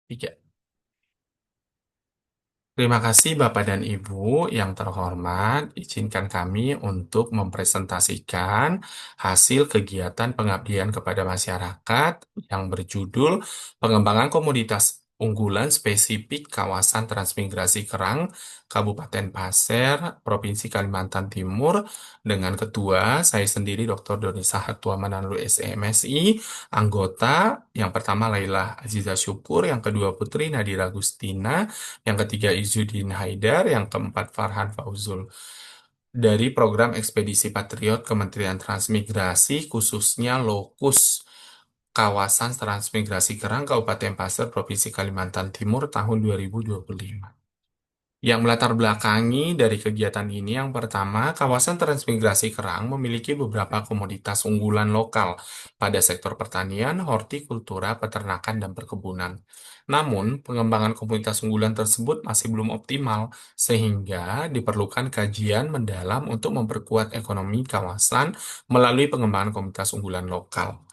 Tiga. Terima kasih Bapak dan Ibu yang terhormat. Izinkan kami untuk mempresentasikan hasil kegiatan pengabdian kepada masyarakat yang berjudul Pengembangan Komoditas Unggulan Spesifik Kawasan Transmigrasi Kerang, Kabupaten Pasir, Provinsi Kalimantan Timur, dengan Ketua saya sendiri Dr. Doni Sahatwa Mananlu SMSI, anggota yang pertama Laila Aziza Syukur, yang kedua Putri Nadira Gustina, yang ketiga Izzuddin Haidar, yang keempat Farhan Fauzul. Dari program Ekspedisi Patriot Kementerian Transmigrasi, khususnya Lokus Kawasan Transmigrasi Kerang Kabupaten Pasir Provinsi Kalimantan Timur tahun 2025. Yang melatar belakangi dari kegiatan ini, yang pertama, kawasan transmigrasi kerang memiliki beberapa komoditas unggulan lokal pada sektor pertanian, hortikultura, peternakan, dan perkebunan. Namun, pengembangan komoditas unggulan tersebut masih belum optimal, sehingga diperlukan kajian mendalam untuk memperkuat ekonomi kawasan melalui pengembangan komoditas unggulan lokal.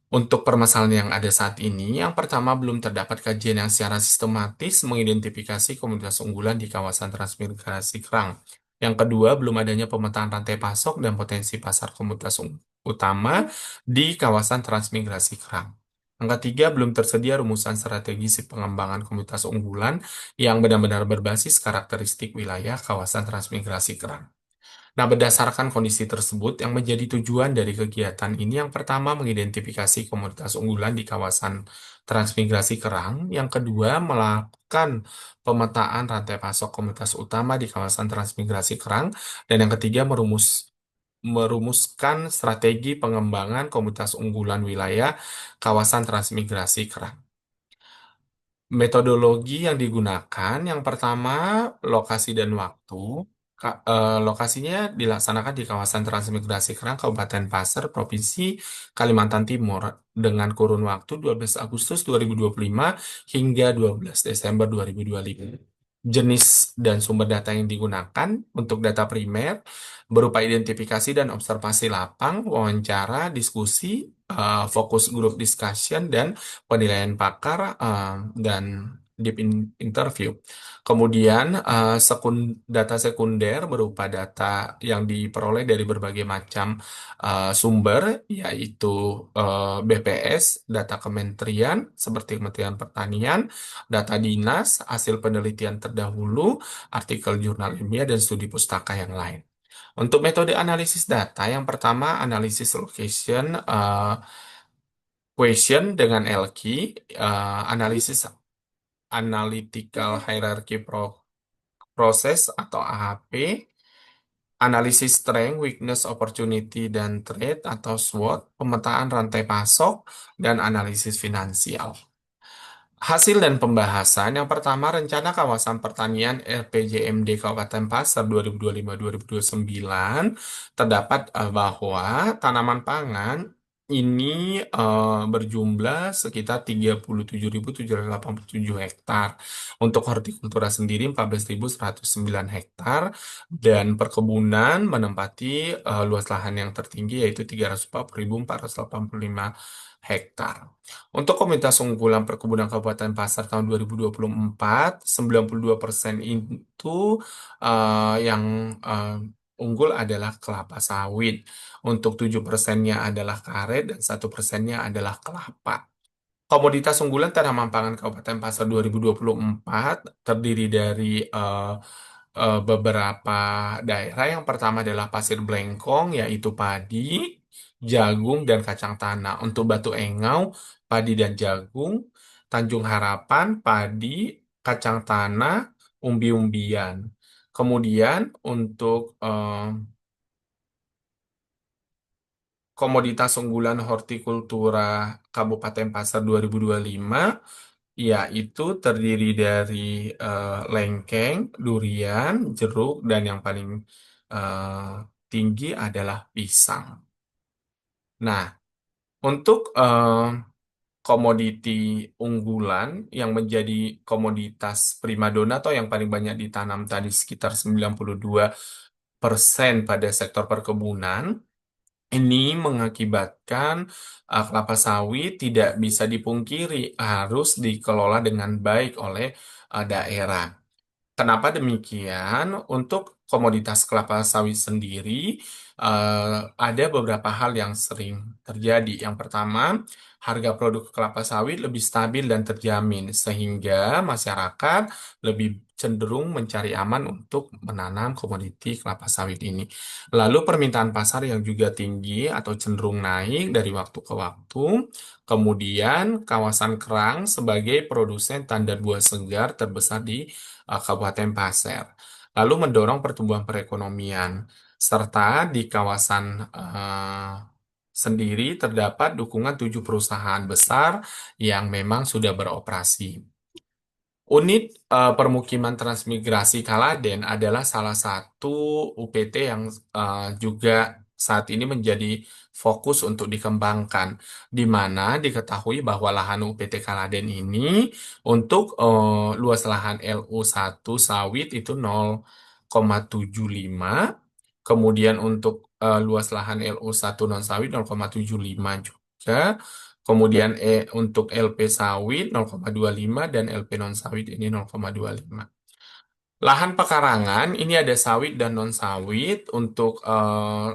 Untuk permasalahan yang ada saat ini, yang pertama belum terdapat kajian yang secara sistematis mengidentifikasi komunitas unggulan di kawasan transmigrasi kerang. Yang kedua, belum adanya pemetaan rantai pasok dan potensi pasar komunitas utama di kawasan transmigrasi kerang. Yang ketiga, belum tersedia rumusan strategi pengembangan komunitas unggulan yang benar-benar berbasis karakteristik wilayah kawasan transmigrasi kerang. Nah, berdasarkan kondisi tersebut, yang menjadi tujuan dari kegiatan ini, yang pertama, mengidentifikasi komoditas unggulan di kawasan transmigrasi kerang. Yang kedua, melakukan pemetaan rantai pasok komoditas utama di kawasan transmigrasi kerang. Dan yang ketiga, merumuskan strategi pengembangan komoditas unggulan wilayah kawasan transmigrasi kerang. Metodologi yang digunakan, yang pertama, lokasi dan waktu. Lokasinya dilaksanakan di kawasan transmigrasi kerang Kabupaten Pasir, Provinsi Kalimantan Timur, dengan kurun waktu 12 Agustus 2025 hingga 12 Desember 2025. Jenis dan sumber data yang digunakan untuk data primer berupa identifikasi dan observasi lapang, wawancara, diskusi, fokus group discussion, dan penilaian pakar, dan interview. Kemudian data sekunder berupa data yang diperoleh dari berbagai macam sumber, yaitu BPS, data kementerian seperti Kementerian Pertanian, data dinas, hasil penelitian terdahulu, artikel jurnal ilmiah, dan studi pustaka yang lain. Untuk metode analisis data, yang pertama analisis location question dengan LQ, analisis analytical hierarchy process atau AHP, analisis strength, weakness, opportunity, dan threat atau SWOT, pemetaan rantai pasok, dan analisis finansial. Hasil dan pembahasan, yang pertama, rencana kawasan pertanian RPJMD Kabupaten Pasir 2025-2029, terdapat bahwa tanaman pangan ini berjumlah sekitar 37.787 hektar. Untuk hortikultura sendiri 14.109 hektar, dan perkebunan menempati luas lahan yang tertinggi yaitu 340.485 hektar. Untuk Komunitas Unggulan Perkebunan Kabupaten Pasir tahun 2024, 92% itu yang unggul adalah kelapa sawit. Untuk 7%-nya adalah karet dan 1%-nya adalah kelapa. Komoditas unggulan tanaman pangan Kabupaten Pasir 2024 terdiri dari beberapa daerah. Yang pertama adalah Pasir Blengkong, yaitu padi, jagung, dan kacang tanah. Untuk Batu Engau, padi dan jagung. Tanjung Harapan, padi, kacang tanah, umbi-umbian. Kemudian untuk komoditas unggulan hortikultura Kabupaten Pasir 2025, yaitu terdiri dari lengkeng, durian, jeruk, dan yang paling eh, tinggi adalah pisang. Nah, untuk komoditi unggulan yang menjadi komoditas primadona atau yang paling banyak ditanam tadi sekitar 92% pada sektor perkebunan, Ini mengakibatkan kelapa sawit tidak bisa dipungkiri harus dikelola dengan baik oleh daerah. Kenapa demikian? Untuk komoditas kelapa sawit sendiri, ada beberapa hal yang sering terjadi. Yang pertama, harga produk kelapa sawit lebih stabil dan terjamin, sehingga masyarakat lebih cenderung mencari aman untuk menanam komoditi kelapa sawit ini. Lalu permintaan pasar yang juga tinggi atau cenderung naik dari waktu ke waktu. Kemudian kawasan Kerang sebagai produsen tandan buah segar terbesar di Kabupaten Pasir. Lalu mendorong pertumbuhan perekonomian. Serta di kawasan sendiri terdapat dukungan 7 perusahaan besar yang memang sudah beroperasi. Unit Permukiman Transmigrasi Kaladen adalah salah satu UPT yang juga saat ini menjadi fokus untuk dikembangkan, di mana diketahui bahwa lahan UPT Kaladen ini untuk luas lahan LU1 sawit itu 0,75, kemudian untuk luas lahan LU1 non sawit 0,75 juga. Kemudian untuk LP sawit 0,25 dan LP non sawit ini 0,25. Lahan pekarangan ini ada sawit dan non sawit. Untuk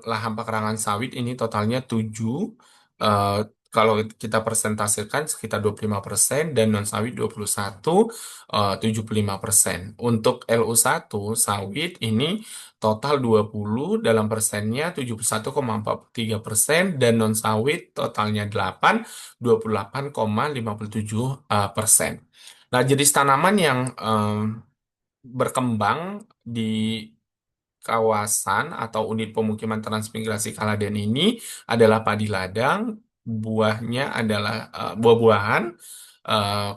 lahan pekarangan sawit ini totalnya 7. Eh, Kalau kita presentasikan sekitar 25% dan non sawit 21, 75%. Untuk LU1 sawit ini total 20, dalam persennya 71,43% dan non sawit totalnya 8, 28,57 persen. Nah, jenis tanaman yang berkembang di kawasan atau unit pemukiman transmigrasi Kaladen ini adalah padi ladang, buahnya adalah buah-buahan,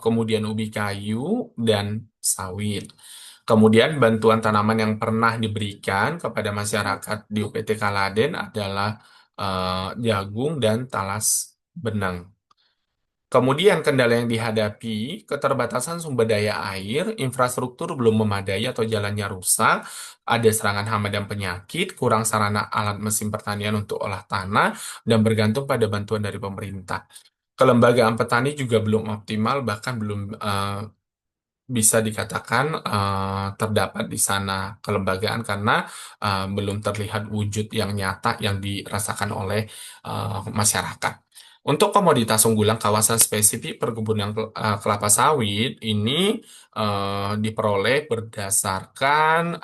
kemudian ubi kayu dan sawit. Kemudian bantuan tanaman yang pernah diberikan kepada masyarakat di UPT Kaladen adalah jagung dan talas benang. Kemudian kendala yang dihadapi, keterbatasan sumber daya air, infrastruktur belum memadai atau jalannya rusak, ada serangan hama dan penyakit, kurang sarana alat mesin pertanian untuk olah tanah, dan bergantung pada bantuan dari pemerintah. Kelembagaan petani juga belum optimal, bahkan belum bisa dikatakan terdapat di sana kelembagaan karena belum terlihat wujud yang nyata yang dirasakan oleh masyarakat. Untuk komoditas unggulan kawasan spesifik perkebunan kelapa sawit ini diperoleh berdasarkan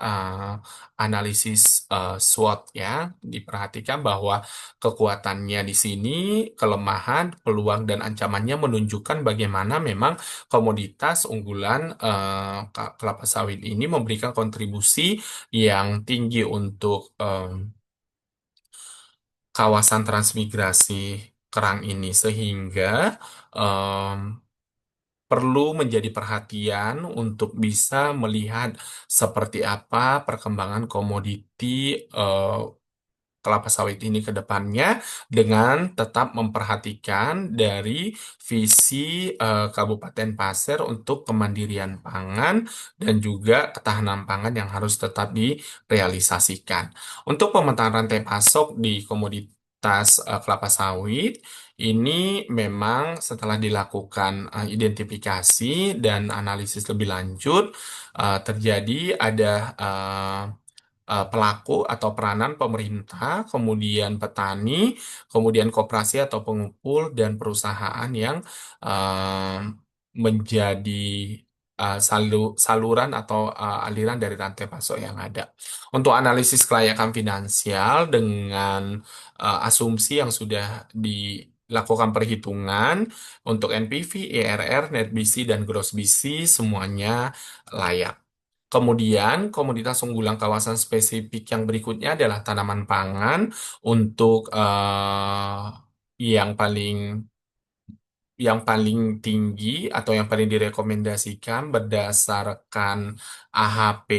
analisis SWOT ya. Diperhatikan bahwa kekuatannya di sini, kelemahan, peluang dan ancamannya menunjukkan bagaimana memang komoditas unggulan kelapa sawit ini memberikan kontribusi yang tinggi untuk kawasan transmigrasi kerang ini sehingga em, perlu menjadi perhatian untuk bisa melihat seperti apa perkembangan komoditi eh, kelapa sawit ini ke depannya dengan tetap memperhatikan dari visi Kabupaten Pasir untuk kemandirian pangan dan juga ketahanan pangan yang harus tetap direalisasikan. Untuk pemetaan rantai pasok di komoditas kelapa sawit ini memang setelah dilakukan identifikasi dan analisis lebih lanjut terjadi ada pelaku atau peranan pemerintah, kemudian petani, kemudian koperasi atau pengumpul dan perusahaan yang eh, menjadi saluran atau aliran dari rantai pasok yang ada. Untuk analisis kelayakan finansial dengan asumsi yang sudah dilakukan perhitungan untuk NPV, IRR, Net BC, dan Gross BC semuanya layak. Kemudian, komoditas unggulan kawasan spesifik yang berikutnya adalah tanaman pangan untuk yang paling tinggi atau yang paling direkomendasikan berdasarkan AHP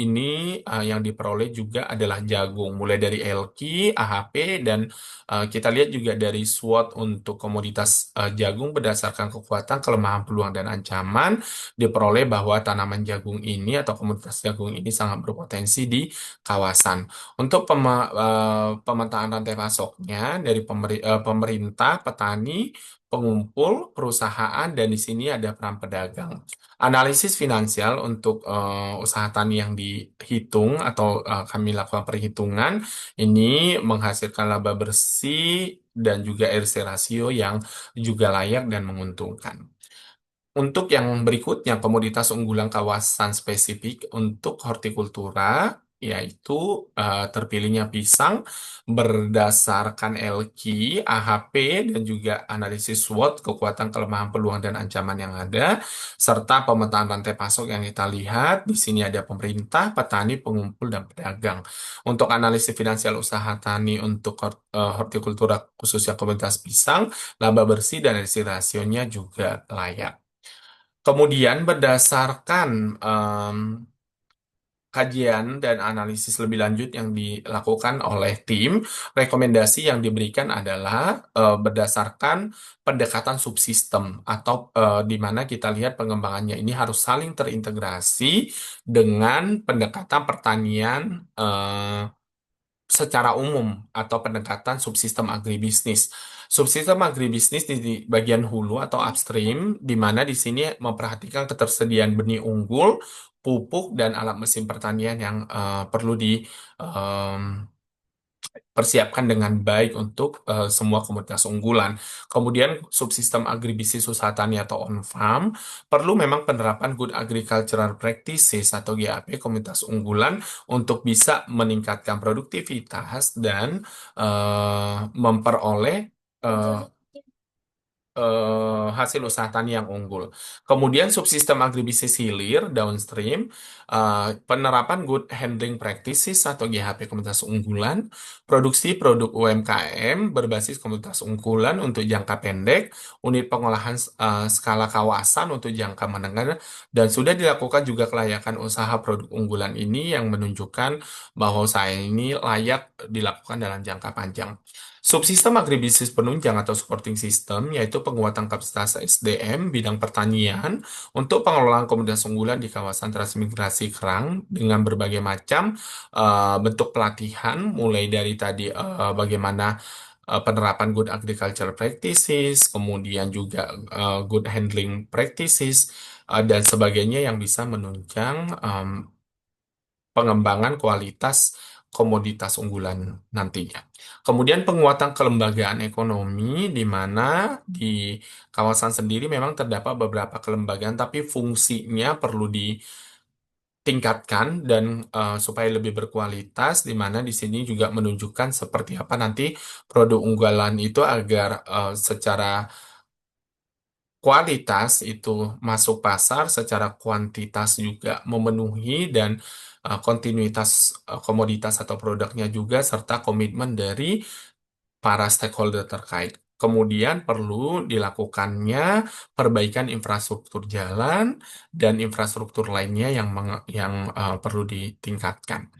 ini yang diperoleh juga adalah jagung, mulai dari LQ, AHP, dan kita lihat juga dari SWOT untuk komoditas jagung berdasarkan kekuatan, kelemahan, peluang, dan ancaman, diperoleh bahwa tanaman jagung ini atau komoditas jagung ini sangat berpotensi di kawasan. Untuk pemetaan rantai pasoknya dari pemerintah, petani, pengumpul, perusahaan, dan di sini ada peran pedagang. Analisis finansial untuk usaha tani yang dihitung atau kami lakukan perhitungan ini menghasilkan laba bersih dan juga RC rasio yang juga layak dan menguntungkan. Untuk yang berikutnya, komoditas unggulan kawasan spesifik untuk hortikultura, yaitu terpilihnya pisang berdasarkan LQ, AHP, dan juga analisis SWOT, kekuatan, kelemahan, peluang, dan ancaman yang ada, serta pemetaan rantai pasok yang kita lihat. Di sini ada pemerintah, petani, pengumpul, dan pedagang. Untuk analisis finansial usaha tani untuk hortikultura khususnya komoditas pisang, laba bersih dan RC rasionya juga layak. Kemudian berdasarkan kajian dan analisis lebih lanjut yang dilakukan oleh tim, rekomendasi yang diberikan adalah berdasarkan pendekatan subsistem atau di mana kita lihat pengembangannya ini harus saling terintegrasi dengan pendekatan pertanian secara umum atau pendekatan subsistem agribisnis. Subsistem agribisnis di bagian hulu atau upstream, di mana di sini memperhatikan ketersediaan benih unggul, pupuk, dan alat mesin pertanian yang perlu persiapkan dengan baik untuk semua komoditas unggulan. Kemudian subsistem agribisnis usaha tani atau on-farm perlu memang penerapan Good Agricultural Practices atau GAP komoditas unggulan untuk bisa meningkatkan produktivitas dan memperoleh eh, hasil usaha tani yang unggul. Kemudian subsistem agribisnis hilir downstream, penerapan good handling practices atau GHP komoditas unggulan, produksi produk UMKM berbasis komoditas unggulan untuk jangka pendek, unit pengolahan skala kawasan untuk jangka menengah, dan sudah dilakukan juga kelayakan usaha produk unggulan ini yang menunjukkan bahwa usaha ini layak dilakukan dalam jangka panjang. Subsistem agribisnis penunjang atau supporting system yaitu penguatan kapasitas SDM bidang pertanian untuk pengelolaan komoditas unggulan di kawasan transmigrasi kerang dengan berbagai macam bentuk pelatihan mulai dari tadi bagaimana penerapan good agricultural practices, kemudian juga good handling practices dan sebagainya yang bisa menunjang pengembangan kualitas komoditas unggulan nantinya. Kemudian penguatan kelembagaan ekonomi di mana di kawasan sendiri memang terdapat beberapa kelembagaan tapi fungsinya perlu ditingkatkan dan supaya lebih berkualitas di mana di sini juga menunjukkan seperti apa nanti produk unggulan itu agar secara kualitas itu masuk pasar, secara kuantitas juga memenuhi dan kontinuitas komoditas atau produknya juga serta komitmen dari para stakeholder terkait. Kemudian perlu dilakukannya perbaikan infrastruktur jalan dan infrastruktur lainnya yang perlu ditingkatkan.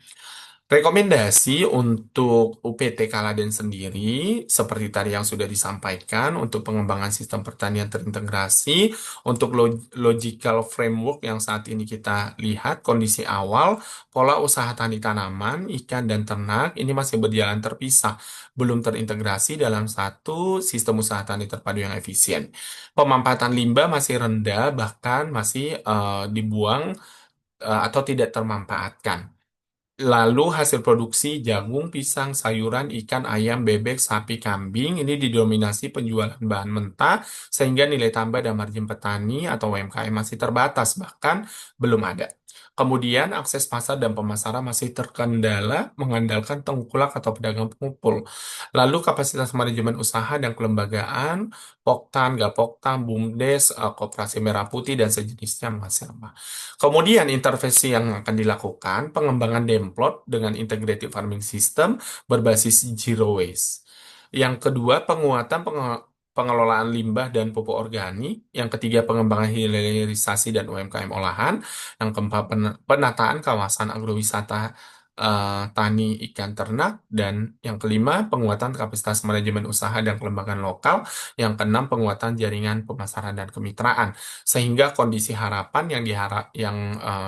Rekomendasi untuk UPT Kaladen sendiri, seperti tadi yang sudah disampaikan, untuk pengembangan sistem pertanian terintegrasi, untuk logical framework yang saat ini kita lihat, kondisi awal, pola usaha tani tanaman, ikan, dan ternak, ini masih berjalan terpisah, belum terintegrasi dalam satu sistem usaha tani terpadu yang efisien. Pemanfaatan limbah masih rendah, bahkan masih dibuang atau tidak termanfaatkan. Lalu hasil produksi jagung, pisang, sayuran, ikan, ayam, bebek, sapi, kambing ini didominasi penjualan bahan mentah sehingga nilai tambah dan margin petani atau UMKM masih terbatas bahkan belum ada. Kemudian akses pasar dan pemasaran masih terkendala mengandalkan tengkulak atau pedagang pengumpul. Lalu kapasitas manajemen usaha dan kelembagaan, Poktan, Gapoktan, BUMDes, Koperasi Merah Putih dan sejenisnya masih lemah. Kemudian intervensi yang akan dilakukan pengembangan Demplot dengan integrated farming system berbasis zero waste. Yang kedua, penguatan pengelolaan limbah dan pupuk organik, yang ketiga pengembangan hilirisasi dan UMKM olahan, yang keempat penataan kawasan agrowisata tani ikan ternak, dan yang kelima penguatan kapasitas manajemen usaha dan pengembangan lokal, yang keenam penguatan jaringan pemasaran dan kemitraan, sehingga kondisi harapan yang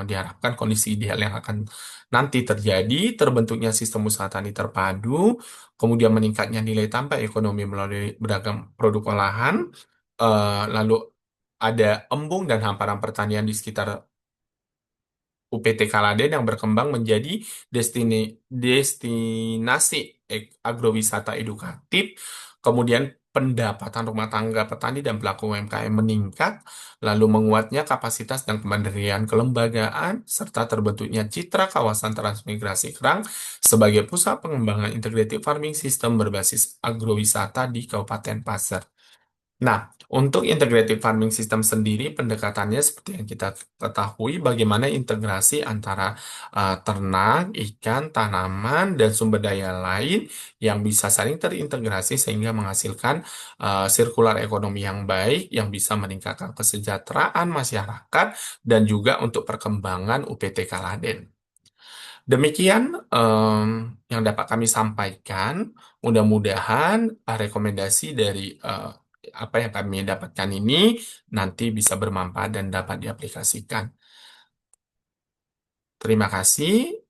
diharapkan kondisi ideal yang akan nanti terjadi terbentuknya sistem usaha tani terpadu, kemudian meningkatnya nilai tambah ekonomi melalui beragam produk olahan, lalu ada embung dan hamparan pertanian di sekitar UPT Kaladen yang berkembang menjadi destinasi agrowisata edukatif, kemudian pendapatan rumah tangga petani dan pelaku UMKM meningkat, lalu menguatnya kapasitas dan kemandirian kelembagaan, serta terbentuknya citra kawasan transmigrasi kerang sebagai pusat pengembangan integrated farming system berbasis agrowisata di Kabupaten Pasir. Nah, untuk integrated farming system sendiri, pendekatannya seperti yang kita ketahui, bagaimana integrasi antara ternak, ikan, tanaman, dan sumber daya lain yang bisa saling terintegrasi sehingga menghasilkan sirkular ekonomi yang baik, yang bisa meningkatkan kesejahteraan masyarakat, dan juga untuk perkembangan UPT Kaladen. Demikian yang dapat kami sampaikan. Mudah-mudahan rekomendasi dari apa yang kami dapatkan ini nanti bisa bermanfaat dan dapat diaplikasikan. Terima kasih.